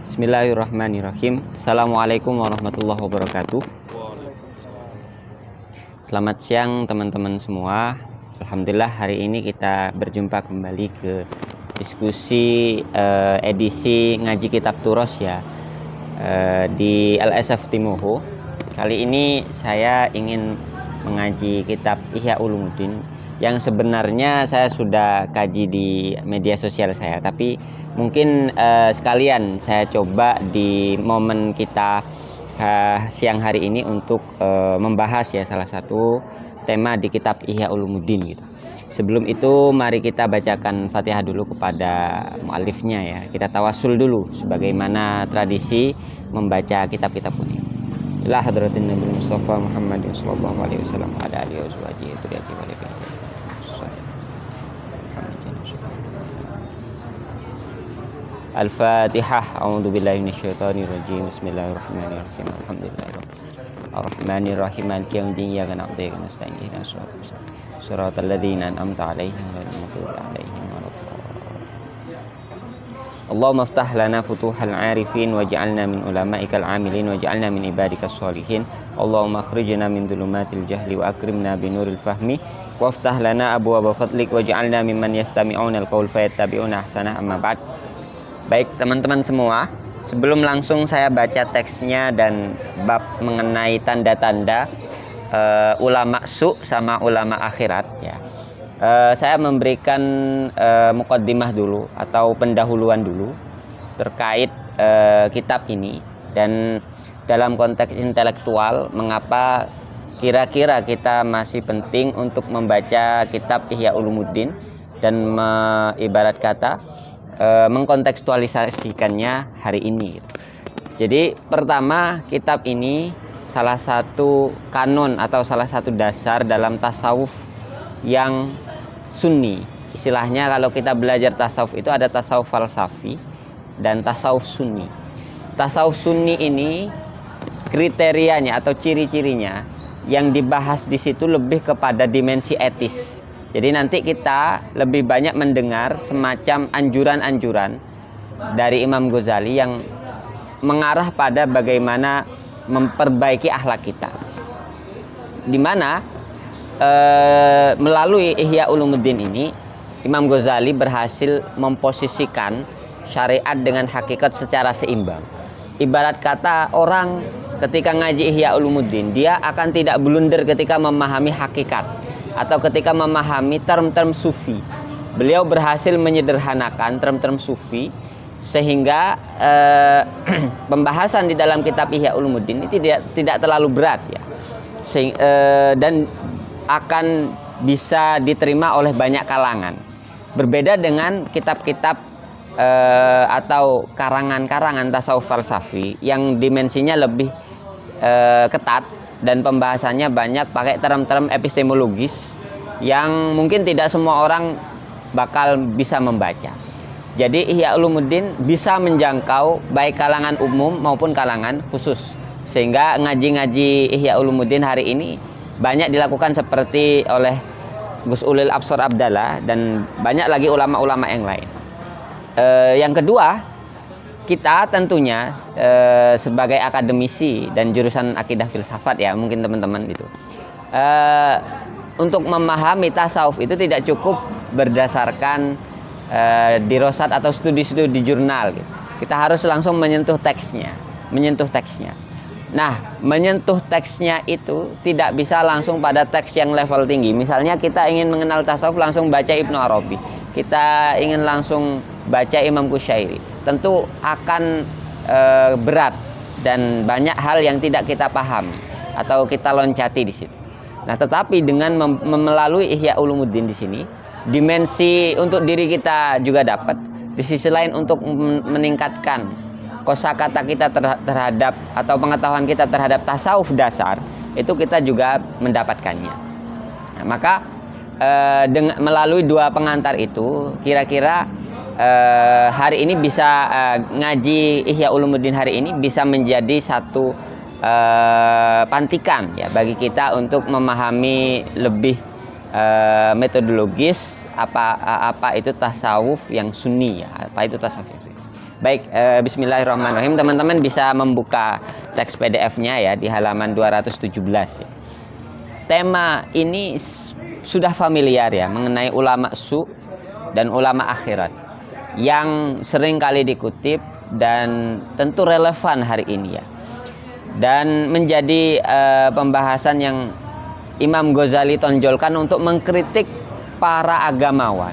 Bismillahirrahmanirrahim. Assalamualaikum warahmatullahi wabarakatuh. Selamat siang teman-teman semua. Alhamdulillah hari ini kita berjumpa kembali ke diskusi edisi ngaji kitab Turos ya, di LSF Timoho. Kali ini saya ingin mengaji kitab Ihya Ulumuddin yang sebenarnya saya sudah kaji di media sosial saya, tapi mungkin sekalian saya coba di momen kita siang hari ini untuk membahas ya salah satu tema di kitab Ihya Ulumuddin gitu. Sebelum itu mari kita bacakan Fatihah dulu kepada muallifnya ya. Kita tawasul dulu sebagaimana tradisi membaca kitab-kitab ini. Ila hadratin Nabi Mustafa Muhammad sallallahu alaihi wasallam ada alihi wajhihi turiyati wa alihi. Al-Fatihah. A'udzubillahi minasyaitonir rajim. Bismillahirrahmanirrahim. Alhamdulillahirrahmanirrahim. Maliki yaumiddin. Iyyaka na'budu wa nasta'in. Ihdinas siratal ladzina an'amta 'alaihim ghairil maghdubi 'alaihim waladdallin. Allahumma iftah lana futuhal 'arifin waj'alna min ulama'ikal 'amilin waj'alna min ibadikas sholihin. Allahumma akhrijna min dhulumatil jahli wa akrimna binuril fahmi waftah lana abwaaba fadlik waj'alna mimman yastami'una al-qaul fayattabi'una ahsanah. Amma ba'd. Baik teman-teman semua, sebelum langsung saya baca teksnya dan bab mengenai tanda-tanda ulama su sama ulama akhirat ya, saya memberikan muqaddimah dulu atau pendahuluan dulu terkait kitab ini, dan dalam konteks intelektual mengapa kira-kira kita masih penting untuk membaca kitab Ihya Ulumuddin dan ibarat kata mengkontekstualisasikannya hari ini. Jadi pertama, kitab ini salah satu kanon atau salah satu dasar dalam tasawuf yang sunni. Istilahnya kalau kita belajar tasawuf itu ada tasawuf falsafi dan tasawuf sunni. Tasawuf sunni ini kriterianya atau ciri-cirinya yang dibahas di situ lebih kepada dimensi etis. Jadi nanti kita lebih banyak mendengar semacam anjuran-anjuran dari Imam Ghazali yang mengarah pada bagaimana memperbaiki akhlak kita. Di mana melalui Ihya Ulumuddin ini Imam Ghazali berhasil memposisikan syariat dengan hakikat secara seimbang. Ibarat kata orang ketika ngaji Ihya Ulumuddin, dia akan tidak blunder ketika memahami hakikat atau ketika memahami term-term sufi. Beliau berhasil menyederhanakan term-term sufi sehingga pembahasan di dalam kitab Ihya Ulumuddin ini tidak terlalu berat ya, dan akan bisa diterima oleh banyak kalangan. Berbeda dengan kitab-kitab atau karangan-karangan tasawuf falsafi yang dimensinya lebih ketat dan pembahasannya banyak pakai term-term epistemologis yang mungkin tidak semua orang bakal bisa membaca. Jadi Ihya Ulumuddin bisa menjangkau baik kalangan umum maupun kalangan khusus, sehingga ngaji-ngaji Ihya Ulumuddin hari ini banyak dilakukan seperti oleh Gus Ulil Absor Abdallah dan banyak lagi ulama-ulama yang lain. Yang kedua, kita tentunya sebagai akademisi dan jurusan akidah filsafat ya, mungkin teman-teman itu untuk memahami tasawuf itu tidak cukup berdasarkan dirosat atau studi-studi di jurnal gitu. Kita harus langsung menyentuh teksnya. Nah, menyentuh teksnya itu tidak bisa langsung pada teks yang level tinggi. Misalnya kita ingin mengenal tasawuf langsung baca Ibnu Arabi, kita ingin langsung baca Imam Qusyairi, tentu akan berat dan banyak hal yang tidak kita pahami atau kita loncati di situ. Nah, tetapi dengan melalui Ihya Ulumuddin di sini, dimensi untuk diri kita juga dapat. Di sisi lain untuk meningkatkan kosakata kita terhadap atau pengetahuan kita terhadap tasawuf dasar, itu kita juga mendapatkannya. Nah, maka melalui dua pengantar itu kira-kira hari ini bisa ngaji Ihya Ulumuddin hari ini bisa menjadi satu pantikan ya bagi kita untuk memahami lebih metodologis apa itu tasawuf yang sunni ya, apa itu tasawuf yang sunni. Baik, bismillahirrahmanirrahim. Teman-teman bisa membuka teks PDF-nya ya di halaman 217 ya. Tema ini sudah familiar ya, mengenai ulama su dan ulama akhirat yang sering kali dikutip dan tentu relevan hari ini ya. Dan menjadi pembahasan yang Imam Ghazali tonjolkan untuk mengkritik para agamawan,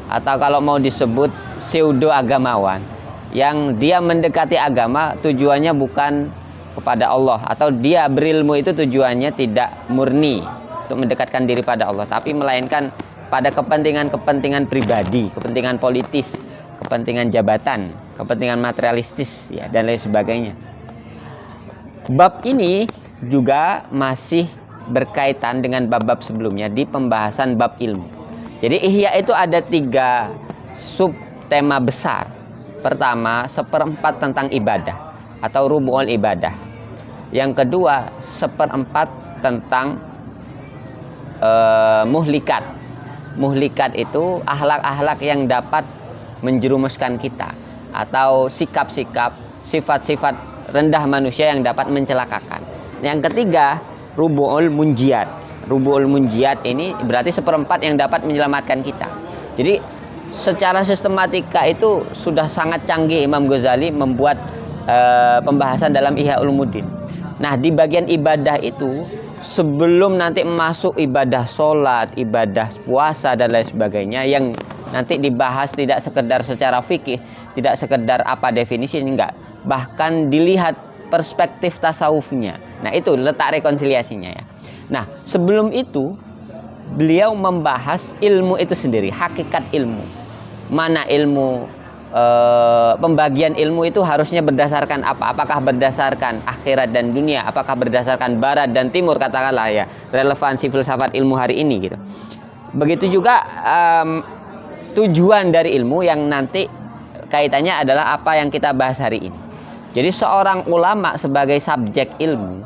atau kalau mau disebut pseudo agamawan, yang dia mendekati agama tujuannya bukan kepada Allah, atau dia berilmu itu tujuannya tidak murni untuk mendekatkan diri pada Allah, tapi melainkan pada kepentingan-kepentingan pribadi, kepentingan politis, kepentingan jabatan, kepentingan materialistis ya, dan lain sebagainya. Bab ini juga masih berkaitan dengan bab-bab sebelumnya di pembahasan bab ilmu. Jadi ihya itu ada 3 sub tema besar. Pertama, 1/4 tentang ibadah atau rubu'ul ibadah. Yang kedua, 1/4 tentang muhlikat. Muhlikat itu akhlak-akhlak yang dapat menjerumuskan kita, atau sikap-sikap, sifat-sifat rendah manusia yang dapat mencelakakan. Yang ketiga, rubu'ul munjiat. Rubu'ul munjiat ini berarti 1/4 yang dapat menyelamatkan kita. Jadi secara sistematika itu sudah sangat canggih Imam Ghazali membuat pembahasan dalam Ihya Ulumuddin. Nah, di bagian ibadah itu, sebelum nanti masuk ibadah sholat, ibadah puasa dan lain sebagainya, yang nanti dibahas tidak sekedar secara fikih, tidak sekedar apa definisinya, enggak, bahkan dilihat perspektif tasawufnya. Nah, itu letak rekonsiliasinya ya. Nah, sebelum itu beliau membahas ilmu itu sendiri, hakikat ilmu. Mana ilmu, pembagian ilmu itu harusnya berdasarkan apa? Apakah berdasarkan akhirat dan dunia? Apakah berdasarkan barat dan timur, katakanlah ya, relevansi filsafat ilmu hari ini gitu. Begitu juga tujuan dari ilmu yang nanti kaitannya adalah apa yang kita bahas hari ini. Jadi seorang ulama sebagai subjek ilmu,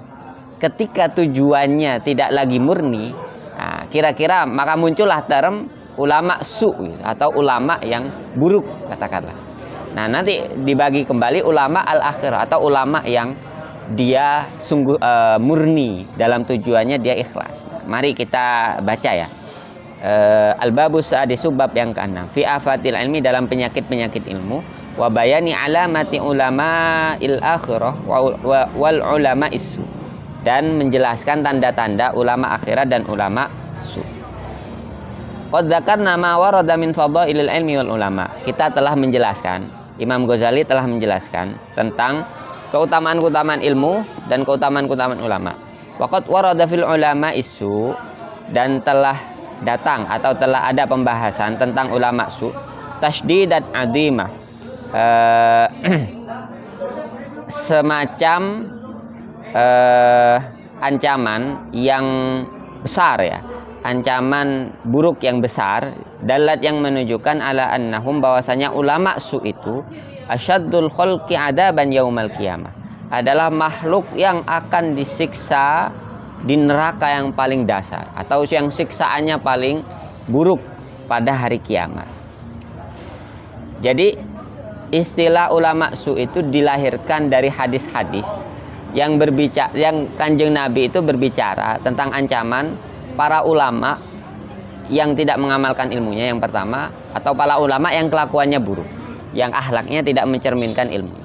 ketika tujuannya tidak lagi murni, nah, kira-kira maka muncullah term ulama su atau ulama yang buruk, katakanlah. Nah, nanti dibagi kembali ulama al-akhirah atau ulama yang dia sungguh murni dalam tujuannya, dia ikhlas. Mari kita baca ya. Al-babus sadisu, bab yang ke-6, fi afatil ilmi, dalam penyakit-penyakit ilmu, wa bayani alamati ulama il akhirah wal ulama isu, dan menjelaskan tanda-tanda ulama akhirat dan ulama su. Qad dzakarna ma warada min fadhailil ilmi wal ulama. Kita telah menjelaskan, Imam Ghazali telah menjelaskan tentang keutamaan-keutamaan ilmu dan keutamaan-keutamaan ulama. Waqad warada fil ulama isu, dan telah datang atau telah ada pembahasan tentang ulama su, tasdidat adimah, semacam ancaman yang besar ya, ancaman buruk yang besar, dalat yang menunjukkan ala annahum, bahwasanya ulama su itu asyaddul khalqi adaban yaumal qiyamah, adalah makhluk yang akan disiksa di neraka yang paling dasar, atau yang siksaannya paling buruk pada hari kiamat. Jadi istilah ulama su itu dilahirkan dari hadis-hadis yang berbicara, yang Kanjeng Nabi itu berbicara tentang ancaman para ulama yang tidak mengamalkan ilmunya, yang pertama, atau para ulama yang kelakuannya buruk, yang akhlaknya tidak mencerminkan ilmu.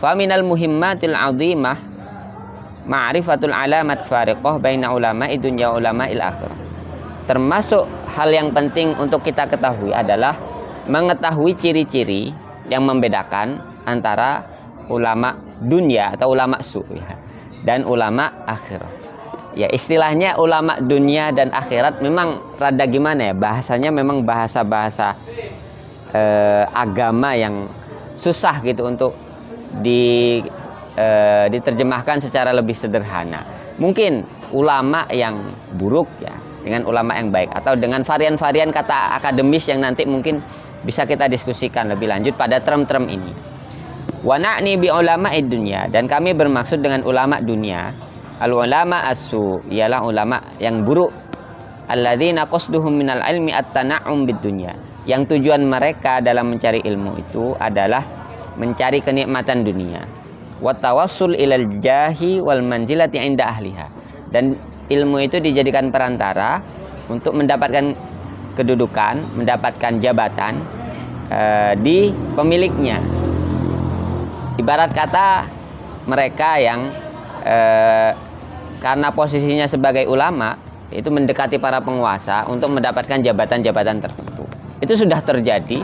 Fa minal muhimmatil 'azimah ma'rifatul alamat fariqah baina ulama'i dunya ulama'il akhirah. Termasuk hal yang penting untuk kita ketahui adalah mengetahui ciri-ciri yang membedakan antara ulama dunia atau ulama su ya, dan ulama akhirat. Ya, istilahnya ulama dunia dan akhirat memang rada gimana ya, bahasanya memang bahasa-bahasa agama yang susah gitu untuk diterjemahkan secara lebih sederhana. Mungkin ulama yang buruk ya dengan ulama yang baik, atau dengan varian-varian kata akademis yang nanti mungkin bisa kita diskusikan lebih lanjut pada term-term ini. Wa na'ni bi ulama'id dunya, dan kami bermaksud dengan ulama dunia al ulama asu, ialah ulama yang buruk. alladzina qasduhum minal ilmi at-tana'um bid-dunya. Yang tujuan mereka dalam mencari ilmu itu adalah mencari kenikmatan dunia. Wa tawassul ilal jahi wal manzilati 'inda ahliha. Dan ilmu itu dijadikan perantara untuk mendapatkan kedudukan, mendapatkan jabatan di pemiliknya. Ibarat kata mereka yang karena posisinya sebagai ulama itu mendekati para penguasa untuk mendapatkan jabatan-jabatan tertentu. Itu sudah terjadi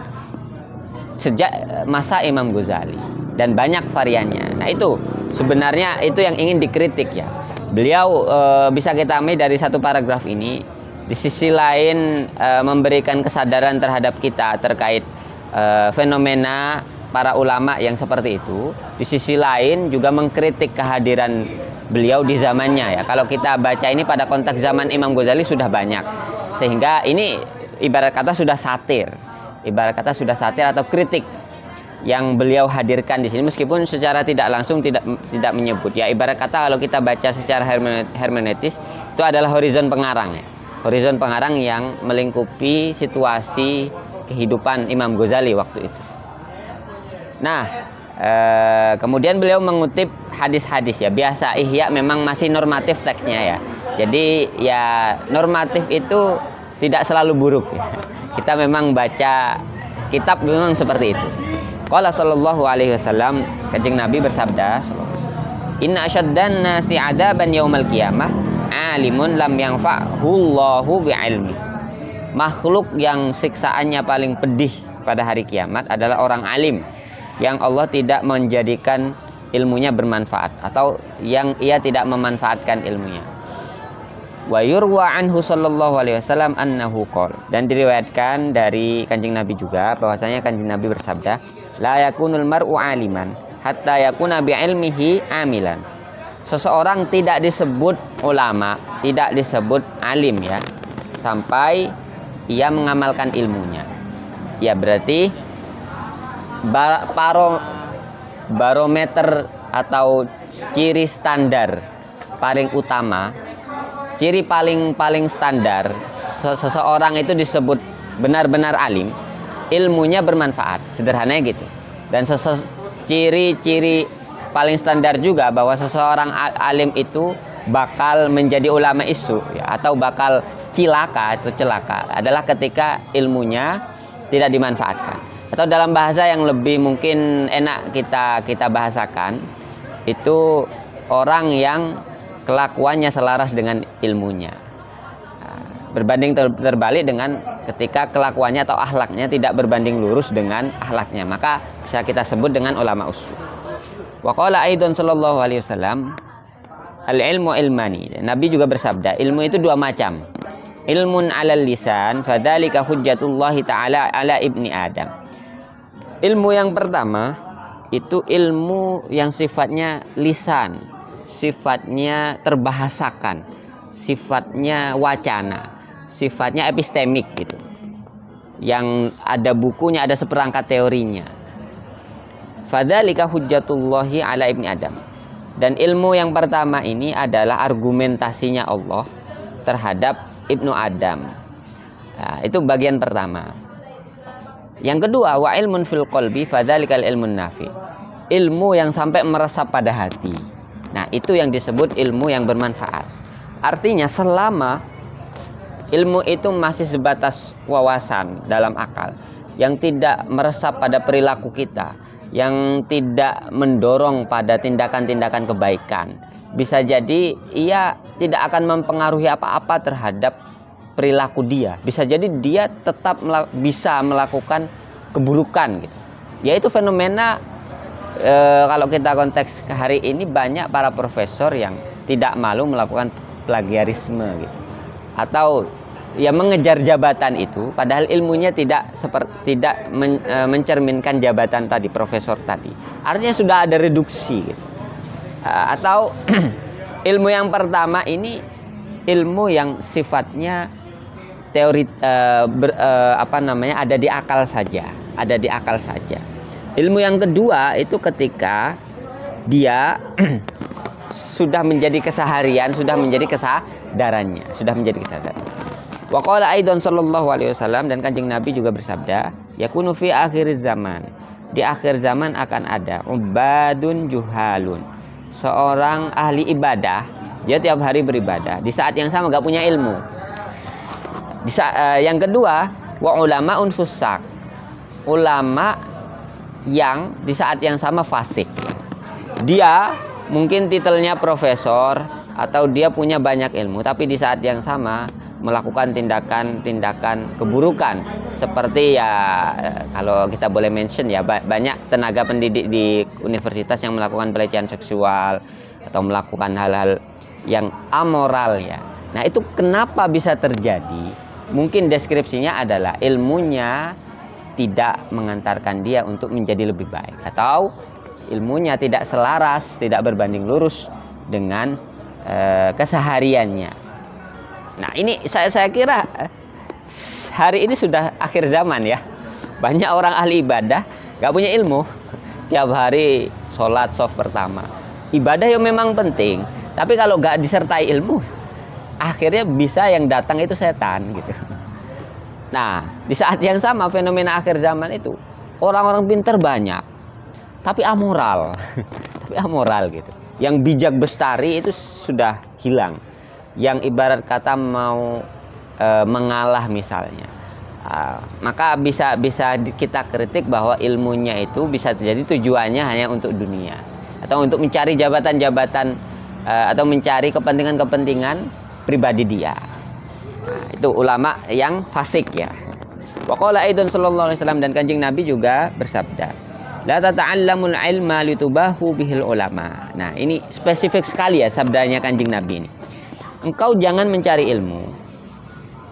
sejak masa Imam Ghazali dan banyak variannya. Nah, itu sebenarnya itu yang ingin dikritik ya. Beliau bisa kita ambil dari satu paragraf ini. Di sisi lain memberikan kesadaran terhadap kita terkait fenomena para ulama yang seperti itu. Di sisi lain juga mengkritik kehadiran beliau di zamannya ya. Kalau kita baca ini pada konteks zaman Imam Ghazali sudah banyak. Sehingga ini ibarat kata sudah satir. Ibarat kata sudah satir atau kritik yang beliau hadirkan di sini, meskipun secara tidak langsung tidak menyebut ya. Ibarat kata kalau kita baca secara hermeneutis itu adalah horizon pengarang ya. Horizon pengarang yang melingkupi situasi kehidupan Imam Ghazali waktu itu. Nah, kemudian beliau mengutip hadis-hadis ya. Biasa Ihya memang masih normatif teksnya ya. Jadi ya normatif itu tidak selalu buruk ya. Kita memang baca kitab memang seperti itu. Qala sallallahu alaihi wasallam, Kanjeng Nabi bersabda, inna asyaddan nasi adaban yaumal qiyamah alimun lam yanfa'hu Allahu bi'ilmi. Makhluk yang siksaannya paling pedih pada hari kiamat adalah orang alim yang Allah tidak menjadikan ilmunya bermanfaat atau yang ia tidak memanfaatkan ilmunya. Wa yurwa anhu sallallahu alaihi wasallam annahu qala, dan diriwayatkan dari Kanjeng Nabi juga bahwasanya Kanjeng Nabi bersabda, la yakunul mar'u aliman hatta yakuna bi'ilmihi amilan. Seseorang tidak disebut ulama, tidak disebut alim ya, sampai ia mengamalkan ilmunya. Ya berarti barometer atau ciri standar paling utama, ciri paling standar seseorang itu disebut benar-benar alim, ilmunya bermanfaat, sederhananya gitu. Dan ciri-ciri paling standar juga bahwa seseorang alim itu bakal menjadi ulama isu ya, atau bakal celaka adalah ketika ilmunya tidak dimanfaatkan. Atau dalam bahasa yang lebih mungkin enak kita bahasakan, itu orang yang kelakuannya selaras dengan ilmunya. Berbanding terbalik dengan ketika kelakuannya atau akhlaknya tidak berbanding lurus dengan akhlaknya, maka bisa kita sebut dengan ulama usul. Wa qala aidan sallallahu alaihi wasallam, al-ilmu ilmani. Nabi juga bersabda, ilmu itu dua macam. Ilmun 'alal lisan, fadzalika hujjatullahi ta'ala 'ala ibni Adam. Ilmu yang pertama itu ilmu yang sifatnya lisan, sifatnya terbahasakan, sifatnya wacana, sifatnya epistemik gitu. Yang ada bukunya, ada seperangkat teorinya. Fadzalika hujjatullahi 'ala ibni Adam. Dan ilmu yang pertama ini adalah argumentasinya Allah terhadap Ibnu Adam. Nah, itu bagian pertama. Yang kedua, wa ilmun fil qalbi fadzalikal ilmun nafi. Ilmu yang sampai meresap pada hati. Nah, itu yang disebut ilmu yang bermanfaat. Artinya selama ilmu itu masih sebatas wawasan dalam akal, yang tidak meresap pada perilaku kita, yang tidak mendorong pada tindakan-tindakan kebaikan, bisa jadi ia tidak akan mempengaruhi apa-apa terhadap perilaku dia. Bisa jadi dia tetap bisa melakukan keburukan gitu. Yaitu fenomena kalau kita konteks hari ini banyak para profesor yang tidak malu melakukan plagiarisme gitu. Atau ya mengejar jabatan itu padahal ilmunya tidak mencerminkan jabatan tadi, profesor tadi. Artinya sudah ada reduksi gitu. Atau ilmu yang pertama ini ilmu yang sifatnya teori ada di akal saja, Ilmu yang kedua itu ketika dia sudah menjadi keseharian, sudah menjadi kesadarannya. Wa qala aidan sallallahu alaihi wasallam, dan Kanjeng Nabi juga bersabda, yakunu fi akhir zaman, di akhir zaman akan ada ubadun juhalun, seorang ahli ibadah, dia tiap hari beribadah, di saat yang sama gak punya ilmu. Yang kedua, wa ulamaun fusak, ulama yang di saat yang sama fasik. Dia mungkin titelnya profesor atau dia punya banyak ilmu, tapi di saat yang sama melakukan tindakan-tindakan keburukan, seperti ya kalau kita boleh mention ya, banyak tenaga pendidik di universitas yang melakukan pelecehan seksual atau melakukan hal-hal yang amoral ya. Nah, itu kenapa bisa terjadi? Mungkin deskripsinya adalah ilmunya tidak mengantarkan dia untuk menjadi lebih baik, atau ilmunya tidak selaras, tidak berbanding lurus dengan kesehariannya. Nah, ini saya kira hari ini sudah akhir zaman ya. Banyak orang ahli ibadah gak punya ilmu, tiap hari sholat soft pertama. Ibadah yang memang penting, tapi kalau gak disertai ilmu, akhirnya bisa yang datang itu setan gitu. Nah, di saat yang sama fenomena akhir zaman itu, orang-orang pintar banyak, tapi amoral. Tapi amoral gitu. Yang bijak bestari itu sudah hilang. Yang ibarat kata mau mengalah misalnya, maka bisa kita kritik bahwa ilmunya itu bisa terjadi tujuannya hanya untuk dunia atau untuk mencari jabatan-jabatan atau mencari kepentingan-kepentingan pribadi dia. Nah, itu ulama yang fasik ya. Wa qala aidan sallallahu alaihi wasallam, dan Kanjeng Nabi juga bersabda, la tata'allamul ilma litubahu bihil ulama. Nah, ini spesifik sekali ya sabdanya Kanjeng Nabi ini. Engkau jangan mencari ilmu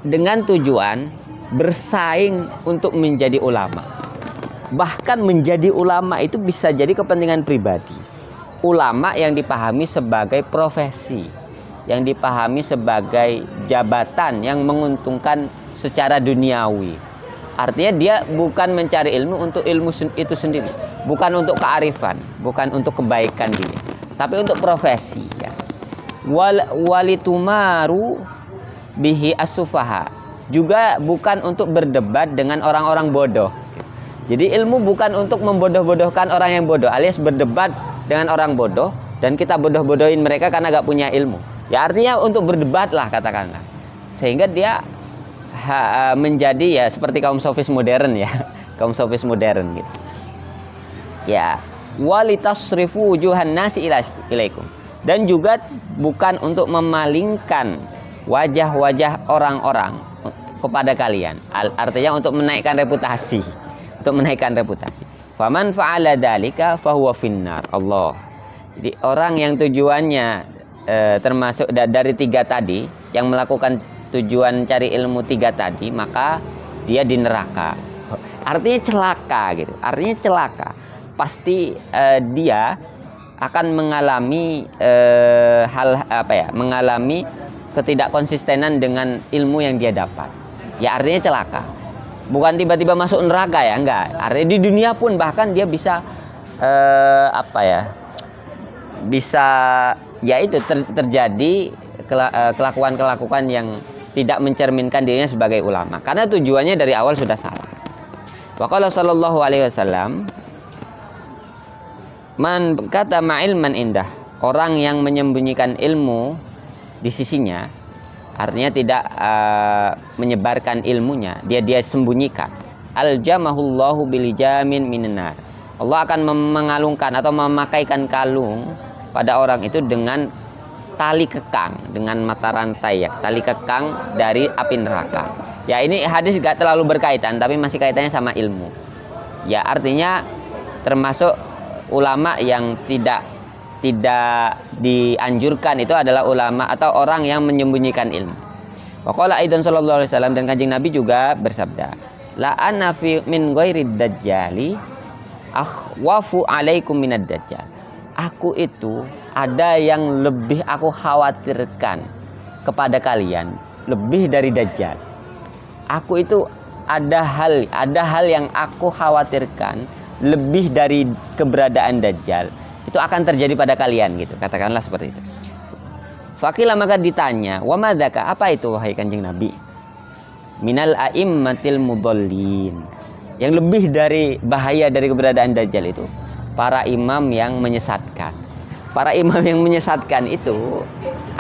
dengan tujuan bersaing untuk menjadi ulama. Bahkan menjadi ulama itu bisa jadi kepentingan pribadi. Ulama yang dipahami sebagai profesi, yang dipahami sebagai jabatan yang menguntungkan secara duniawi. Artinya dia bukan mencari ilmu untuk ilmu itu sendiri, bukan untuk kearifan, bukan untuk kebaikan diri, tapi untuk profesi ya. Walitumaru bihi as-sufaha, juga bukan untuk berdebat dengan orang-orang bodoh. Jadi ilmu bukan untuk membodoh-bodohkan orang yang bodoh, alias berdebat dengan orang bodoh dan kita bodoh-bodohin mereka karena gak punya ilmu. Ya artinya untuk berdebat lah katakanlah, sehingga dia menjadi ya seperti kaum sofis modern ya, kaum sofis modern gitu. Ya, walitasrifu wujuhan nasi ilaikum, dan juga bukan untuk memalingkan wajah-wajah orang-orang kepada kalian. Artinya untuk menaikkan reputasi, untuk menaikkan reputasi. Faman fa'ala dzalika fahuwa finnar. Allah. Jadi orang yang tujuannya termasuk dari tiga tadi, yang melakukan tujuan cari ilmu tiga tadi, maka dia di neraka. Artinya celaka gitu. Artinya celaka. Pasti dia akan mengalami mengalami ketidakkonsistenan dengan ilmu yang dia dapat. Ya artinya celaka. Bukan tiba-tiba masuk neraka ya, enggak. Artinya di dunia pun bahkan dia bisa bisa ya itu terjadi kelakuan-kelakuan yang tidak mencerminkan dirinya sebagai ulama, karena tujuannya dari awal sudah salah. Wa qala sallallahu alaihi wasallam, man kata ma'ilman indah, orang yang menyembunyikan ilmu di sisinya, artinya tidak menyebarkan ilmunya, dia sembunyikan. Aljamahullahu bilijamin minan nar. Allah akan mengalungkan atau memakaikan kalung pada orang itu dengan tali kekang, dengan mata rantai ya, tali kekang dari api neraka. Ya ini hadis gak terlalu berkaitan, tapi masih kaitannya sama ilmu. Ya artinya termasuk ulama yang tidak dianjurkan itu adalah ulama atau orang yang menyembunyikan ilmu. Wa qala aidan sallallahu alaihi wasallam, dan Kanjeng Nabi juga bersabda, la ana fi min ghairid dajjali akhwafu alaikum minad dajjal. Aku itu ada yang lebih aku khawatirkan kepada kalian lebih dari dajjal. Aku itu ada hal yang aku khawatirkan lebih dari keberadaan dajjal. Itu akan terjadi pada kalian gitu, katakanlah seperti itu. Fakila, maka ditanya, wa madzaka, apa itu wahai Kanjeng Nabi? minal a'immatil mudallin. Yang lebih dari bahaya dari keberadaan Dajjal itu para imam yang menyesatkan. Para imam yang menyesatkan itu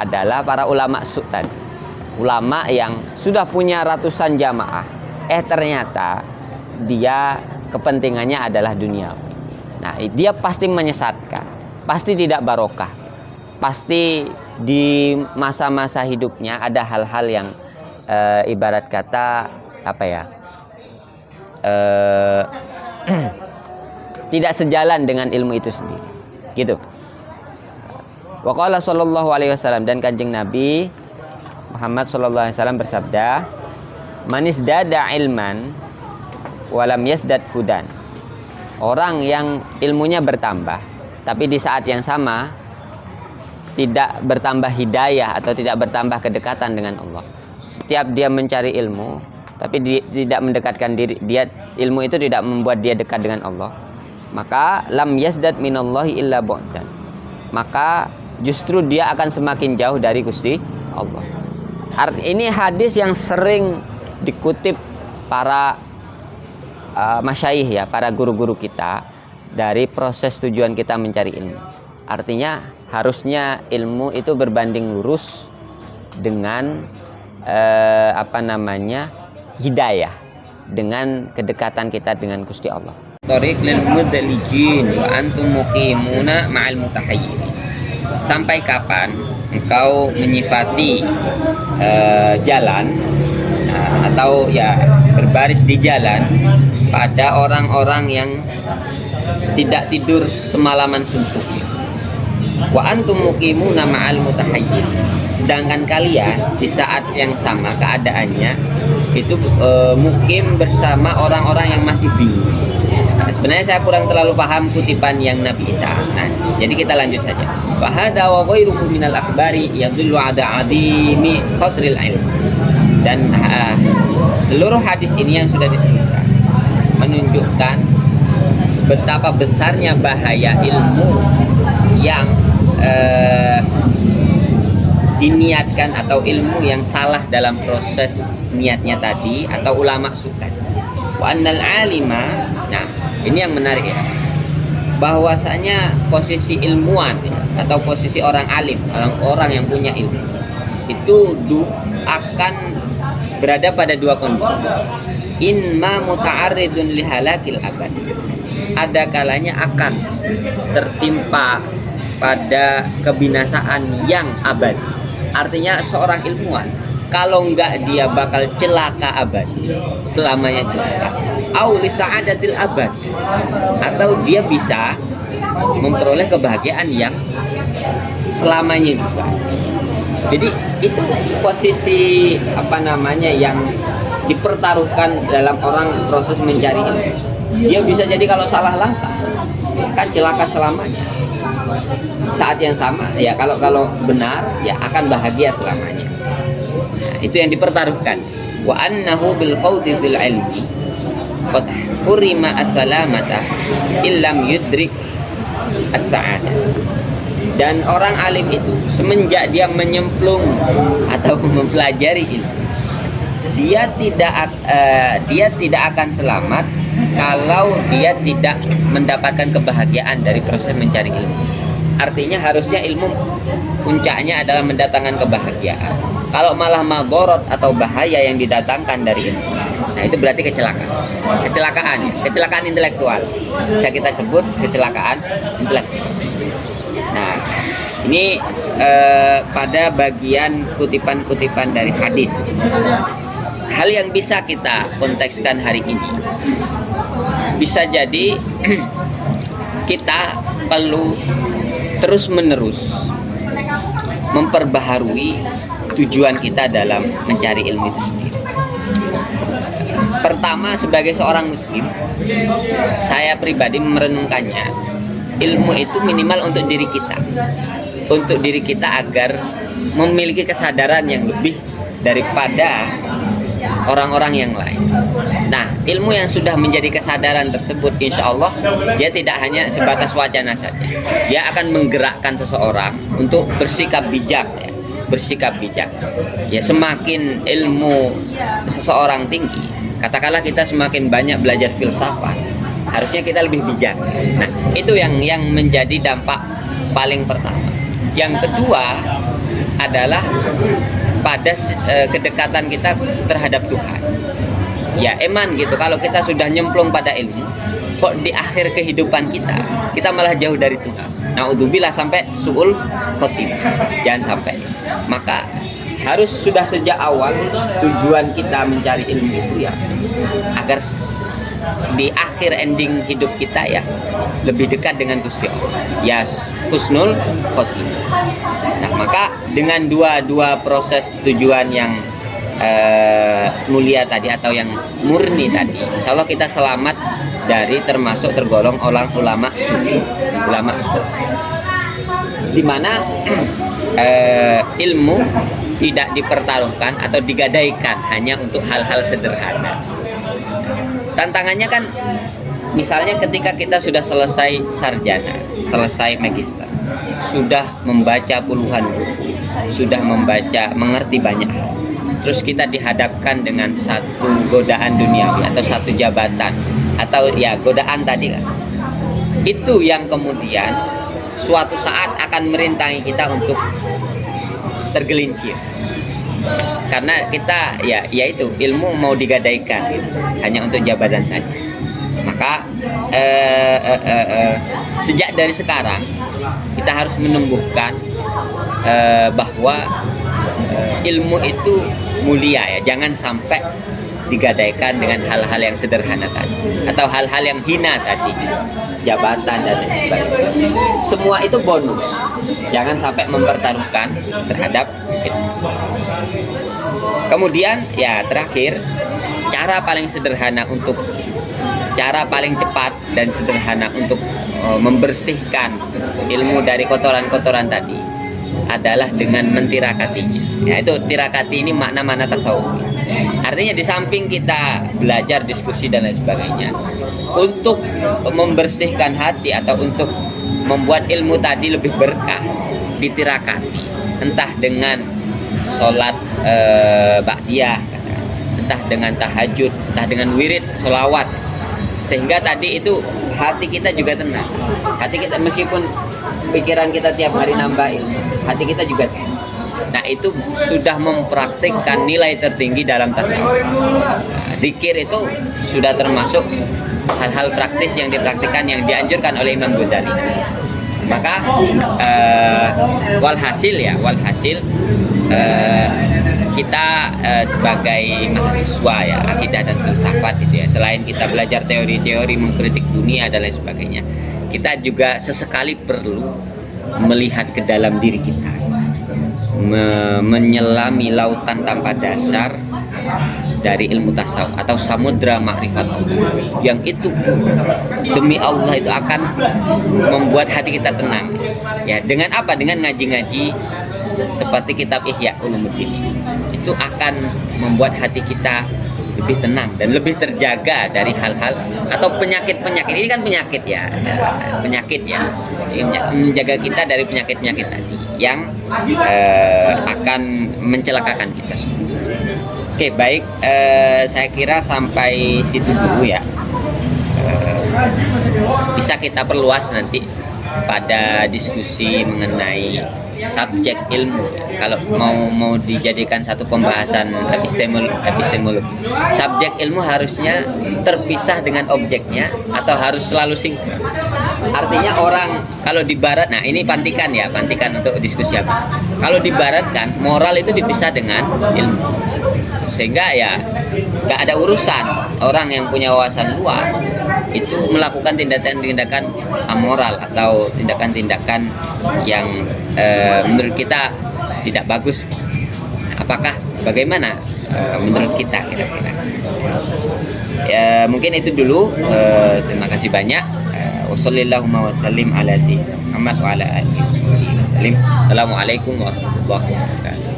adalah para ulama su tadi. Ulama yang sudah punya ratusan jamaah, ternyata dia kepentingannya adalah dunia. Nah, dia pasti menyesatkan, pasti tidak barokah. Pasti di masa-masa hidupnya ada hal-hal yang ibarat kata apa ya? Tidak sejalan dengan ilmu itu sendiri. Gitu. Wa qala sallallahu alaihi wasallam, dan Kanjeng Nabi Muhammad sallallahu alaihi wasallam bersabda, "Manis dada ilman walam yasdad hudan." Orang yang ilmunya bertambah tapi di saat yang sama tidak bertambah hidayah atau tidak bertambah kedekatan dengan Allah. Setiap dia mencari ilmu tapi tidak mendekatkan diri, ilmu itu tidak membuat dia dekat dengan Allah, maka lam yasdad minallahi illa bu'dan. Maka justru dia akan semakin jauh dari Gusti Allah. Ini hadis yang sering dikutip para masyayikh ya, para guru-guru kita dari proses tujuan kita mencari ilmu. Artinya harusnya ilmu itu berbanding lurus dengan hidayah, dengan kedekatan kita dengan Gusti Allah. Tariq lil mudallijin wa antum muqimuna ma'al mutahayyin. Sampai kapan engkau menyifati jalan atau ya berbaris di jalan pada orang-orang yang tidak tidur semalaman suntuk. Wa antum muqimuna ma'al mutahayyin. Sedangkan kalian di saat yang sama keadaannya itu mukim bersama orang-orang yang masih bingung. Nah, sebenarnya saya kurang terlalu paham kutipan yang Nabi Isa. Nah, jadi kita lanjut saja. Wa hadza wa ghairuhu minal akhbari yadullu ala adimi qadril ilm. Dan seluruh hadis ini yang sudah disebutkan menunjukkan betapa besarnya bahaya ilmu yang diniatkan atau ilmu yang salah dalam proses niatnya tadi atau ulama sukan. Wa annal alima, nah ini yang menarik ya, bahwasanya posisi ilmuwan ya, atau posisi orang alim, orang-orang yang punya ilmu itu akan berada pada dua kondisi. Inma muta'arridun lihalakil abad, ada kalanya akan tertimpa pada kebinasaan yang abadi. Artinya seorang ilmuwan kalau enggak dia bakal celaka abadi, selamanya celaka. Au li sa'adatil abad, atau dia bisa memperoleh kebahagiaan yang selamanya juga. Jadi itu posisi yang dipertaruhkan dalam orang proses mencari ilmu. Dia bisa jadi kalau salah langkah kan celaka selamanya. Saat yang sama ya kalau benar ya akan bahagia selamanya. Nah, itu yang dipertaruhkan. Wa annahu bil qawdi fil ilmi qad hurima as-salamata illam yudrik as-sa'adah. Dan orang alim itu semenjak dia menyemplung atau mempelajari ilmu, dia tidak akan selamat kalau dia tidak mendapatkan kebahagiaan dari proses mencari ilmu. Artinya harusnya ilmu puncaknya adalah mendatangkan kebahagiaan. Kalau malah madorot atau bahaya yang didatangkan dari ilmu, nah itu berarti kecelakaan intelektual. Bisa kita sebut kecelakaan intelektual. Nah, ini pada bagian kutipan-kutipan dari hadis. Hal yang bisa kita kontekskan hari ini, bisa jadi kita perlu terus-menerus memperbaharui tujuan kita dalam mencari ilmu itu sendiri. Pertama, sebagai seorang muslim, saya pribadi merenungkannya, ilmu itu minimal untuk diri kita agar memiliki kesadaran yang lebih daripada orang-orang yang lain. Nah, ilmu yang sudah menjadi kesadaran tersebut, insya Allah dia tidak hanya sebatas wacana saja. Dia akan menggerakkan seseorang untuk bersikap bijak ya, bersikap bijak. Ya semakin ilmu seseorang tinggi, katakanlah kita semakin banyak belajar filsafat, harusnya kita lebih bijak. Nah, itu yang menjadi dampak paling pertama. Yang kedua adalah pada kedekatan kita terhadap Tuhan. Ya eman gitu, kalau kita sudah nyemplung pada ilmu, kok di akhir kehidupan kita malah jauh dari Tuhan. Naudzubillah, sampai su'ul khotimah, jangan sampai. Maka harus sudah sejak awal tujuan kita mencari ilmu itu ya agar di akhir ending hidup kita ya lebih dekat dengan Gusti Allah, ya husnul khotimah. Nah, maka dengan dua proses tujuan yang mulia tadi atau yang murni tadi, insya Allah kita selamat dari termasuk tergolong ulama sufi, di mana ilmu tidak dipertaruhkan atau digadaikan hanya untuk hal-hal sederhana. Tantangannya kan misalnya ketika kita sudah selesai sarjana, selesai magister, sudah membaca puluhan buku, sudah mengerti banyak hal, terus kita dihadapkan dengan satu godaan duniawi atau satu jabatan atau ya godaan tadi kan, itu yang kemudian suatu saat akan merintangi kita untuk tergelincir, karena kita ya itu ilmu mau digadaikan gitu, hanya untuk jabatan tadi. Maka sejak dari sekarang kita harus menumbuhkan bahwa ilmu itu mulia ya, jangan sampai digadaikan dengan hal-hal yang sederhana tadi atau hal-hal yang hina tadi, jabatan dan lain sebagainya. Semua itu bonus, jangan sampai mempertaruhkan terhadap itu. Kemudian ya terakhir, cara paling cepat dan sederhana untuk membersihkan ilmu dari kotoran-kotoran tadi adalah dengan mentirakatinya. Ya, itu tirakati ini makna-makna tasawuf. Artinya di samping kita belajar, diskusi dan lain sebagainya, untuk membersihkan hati atau untuk membuat ilmu tadi lebih berkah, ditirakati, entah dengan sholat ba'diyah, entah dengan tahajud, entah dengan wirid, sholawat, sehingga tadi itu hati kita juga tenang. Hati kita meskipun pikiran kita tiap hari nambah ilmu, hati kita juga tenang. Nah, itu sudah mempraktikkan nilai tertinggi dalam tasawuf. Dzikir itu sudah termasuk hal-hal praktis yang dipraktikkan, yang dianjurkan oleh Imam Ghazali. Maka walhasil kita sebagai mahasiswa ya akidah dan filsafat itu ya, selain kita belajar teori-teori mengkritik dunia dan lain sebagainya, kita juga sesekali perlu melihat ke dalam diri kita, menyelami lautan tanpa dasar dari ilmu tasawuf atau samudra makrifat Allah, yang itu demi Allah itu akan membuat hati kita tenang ya. Dengan apa? Dengan ngaji-ngaji seperti kitab Ihya Ulumuddin, itu akan membuat hati kita lebih tenang dan lebih terjaga dari hal-hal atau penyakit-penyakit. Ini kan penyakit ya, menjaga kita dari penyakit-penyakit tadi yang akan mencelakakan kita semua. Oke, baik, saya kira sampai situ dulu ya. Bisa kita perluas nanti pada diskusi mengenai subjek ilmu. Kalau mau dijadikan satu pembahasan epistemologi, subjek ilmu harusnya terpisah dengan objeknya atau harus selalu sinkron. Artinya orang kalau di barat, nah ini pantikan untuk diskusi apa. Kalau di barat kan moral itu dipisah dengan ilmu, sehingga ya nggak ada urusan orang yang punya wawasan luas itu melakukan tindakan-tindakan amoral atau tindakan-tindakan yang menurut kita tidak bagus. Apakah bagaimana menurut kita kira-kira? Ya, mungkin itu dulu. Terima kasih banyak. Wassalamualaikum warahmatullahi wabarakatuh. Assalamualaikum warahmatullahi wabarakatuh.